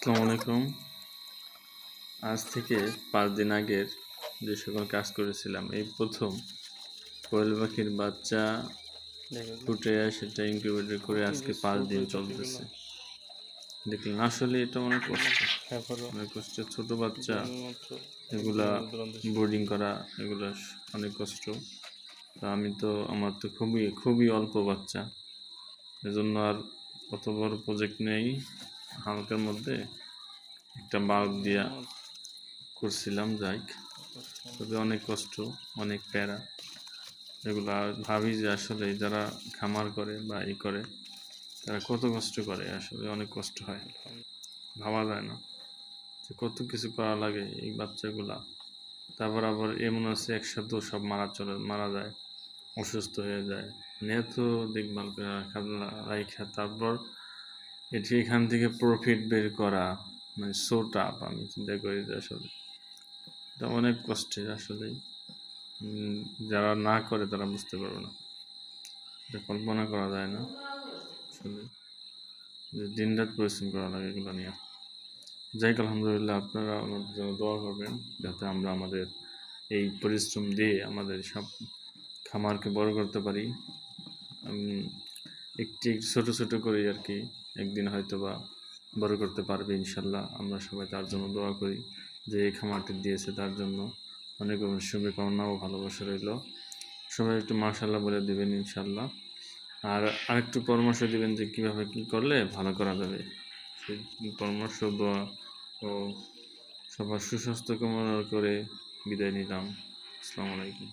আসসালামু আলাইকুম। আজ থেকে 5 দিন আগের যে সকল কাজ করেছিলাম, এই প্রথম কোয়েল পাখির বাচ্চা ফুটে সেটা ইনকিউবেটর করে আজকে 5 দিন চলতেছে। দেখলেন, আসলে এটা অনেক কষ্ট, অনেক কষ্ট। ছোট বাচ্চা এগুলা বোর্ডিং করা, এগুলা অনেক কষ্ট। তা আমার তো খুবই খুবই অল্প বাচ্চা, এজন্য আর অত বড় প্রজেক্ট নেই। হালকার মধ্যে একটা বাল্ব দিয়া করছিলাম, যাইক, তবে অনেক কষ্ট, অনেক প্যারা। এগুলা ভাবি যে আসলে যারা খামার করে বা করে তারা কত কষ্ট করে, আসলে অনেক কষ্ট হয়, ভাবা যায় না যে কত কিছু করা লাগে এই বাচ্চাগুলা। তারপর আবার এমন আছে একসাথেও সব মারা যায়, অসুস্থ হয়ে যায়। এত দেখভাল করে রাখা, তারপর এখান থেকে প্রফিট বের করা, মানে সো টাফ। আমি চিন্তা করি যে আসলে এটা অনেক কষ্টের। আসলে যারা না করে তারা বুঝতে পারবে না, এটা কল্পনা করা যায় না আসলে, যে দিন রাত পরিশ্রম করা লাগে এগুলো নিয়ে। যাই হোক, আলহামদুলিল্লাহ, আপনারা আমাদের জন্য দোয়া করবেন যাতে আমরা আমাদের এই পরিশ্রম দিয়ে আমাদের সব খামারকে বড় করতে পারি। একটি ছোট ছোট করে আর কি, একদিন হয়তো বা বড় করতে পারবে ইনশাল্লাহ। আমরা সবাই তার জন্য দোয়া করি, যে এই খামারটি দিয়েছে তার জন্য অনেক অনেক শুভকামনা ও ভালোবাসা রইল। সবাই একটু মাশাআল্লাহ বলে দিবেন ইনশাল্লাহ। আর আরেকটু পরামর্শ দিবেন যে কীভাবে কী করলে ভালো করা যাবে, সেই পরামর্শ, দোয়া ও সবার সুস্বাস্থ্য কামনা করে বিদায় নিলাম। আসসালামু আলাইকুম।